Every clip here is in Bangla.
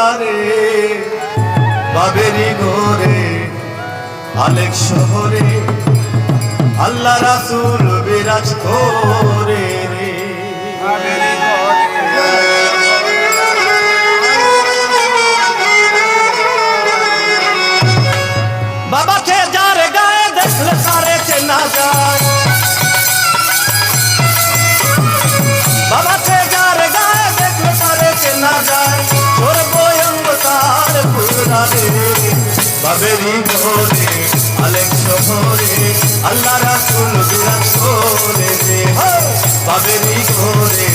পুরারে বাবেরি ঘরে আলেক শহরে আল্লাহ রাসূল বিরাজ করে রে বাবেরি বাবাকে যার গায়ে দেখলে তারে চেনা যায় বাবাকে যার গায়ে দেখলে তারে চেনা যায় সর্বঙ্গ তার পুরারে বাবেরি ঘরে আলেক শহরে আল্লাহ রাসূল বিরাজ করে রে বাবেরি ঘরে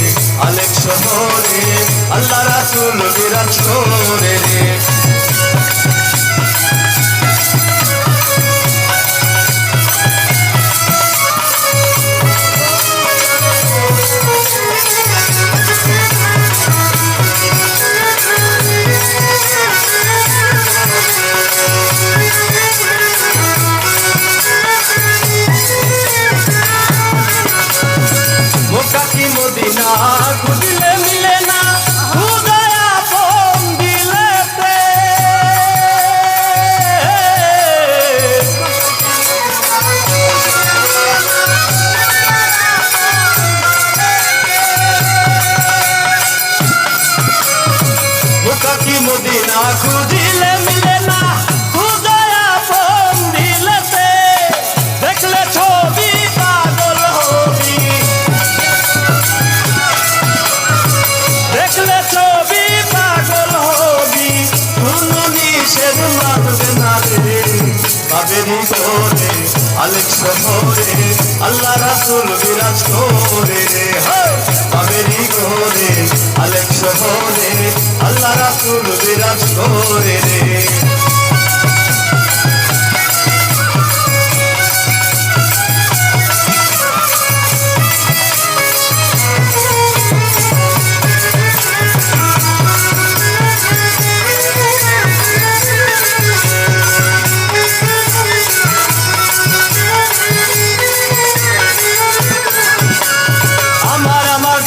আলেক শহরে আল্লাহ রাসূল বিরাজ করে রে মদিনা খুঁজলে মিলে না খুদায়া পম দিলেতে মুকাকি মদিনা খুঁজলে মিলে না খুদায়া পম দিলেতে দেখলে ছবি পাগল হবি দেখলে ছবি পাগল হবি কোনো নিষেধ মানবে না রে বাবেরি ঘরে আলেক শহরে আল্লাহ রাসূল বিরাজ করে রে বাবেরি ঘরে আলেক শহরে আল্লাহ রাসূল বিরাজ করে রে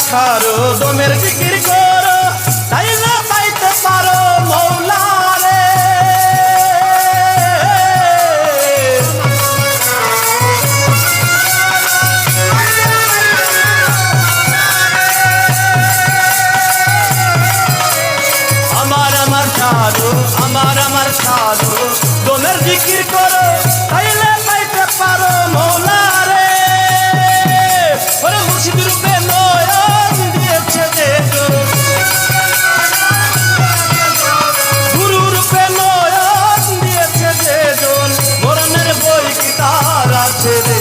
ছাড়ো দমের জিকির করো তাই না পাইতে পারো মৌলা রে আমার ছাড়ো দমের জিকির করো তাই না পাইতে পারো মৌলা রে ওরে মুর্শিদ রূপে গুরু রূপে নয়ন দিয়েছে যে জন মরণের বই কি তার আছে রে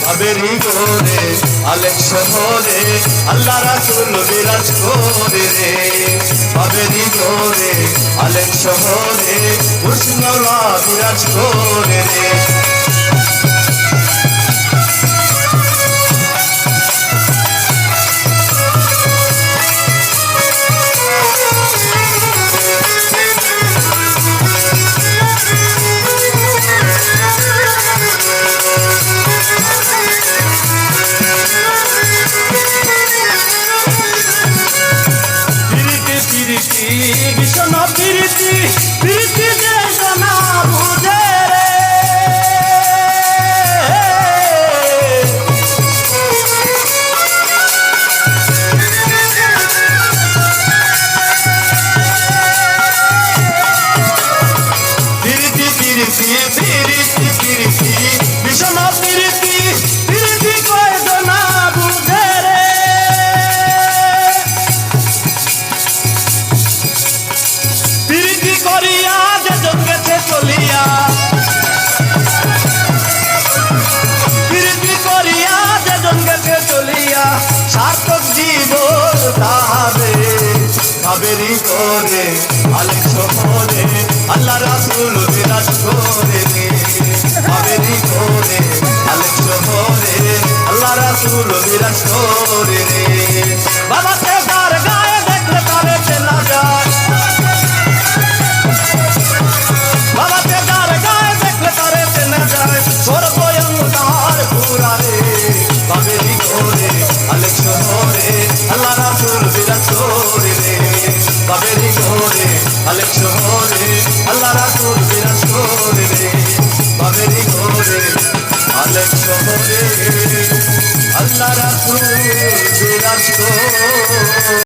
বাবেরি ঘরে আলেক শহরে আল্লাহ রাসূল বিরাজ করে রে বাবেরি ঘরে আলেক শহরে মুর্শিদ মাওলা বিরাজ করে রে ভীষণ প্রীতি প্রীতি যে না বুঝে রে প্রীতি প্রীতি প্রীতি প্রীতি ভীষণ প্রীতি প্রীতি কয় না বুঝে রে প্রীতি করিয়া যে জগতে চলিয়া প্রীতি করিয়া যে জগতে চলিয়া সার্থক জীবন তাহারে বাবেরি ঘরে আলেক শহরে আল্লাহ রাসূল বিরাজ করে রে বাবেরি ঘরে আলেক শহরে আল্লাহ রাসূল বিরাজ করে রে বাবাকে যার গায়ে দেখলে তারে চেনা যায় বাবাকে যার গায়ে দেখলে তারে চেনা যায় সর্বঙ্গ তার পুরারে বাবেরি ঘরে আলেক শহরে আল্লাহ রাসূল বিরাজ করে রে বাবেরি ঘরে রাসূল বিরাজ করে রে বাবেরি ঘরে আলেক শহরে আল্লাহ রাসূল বিরাজ করে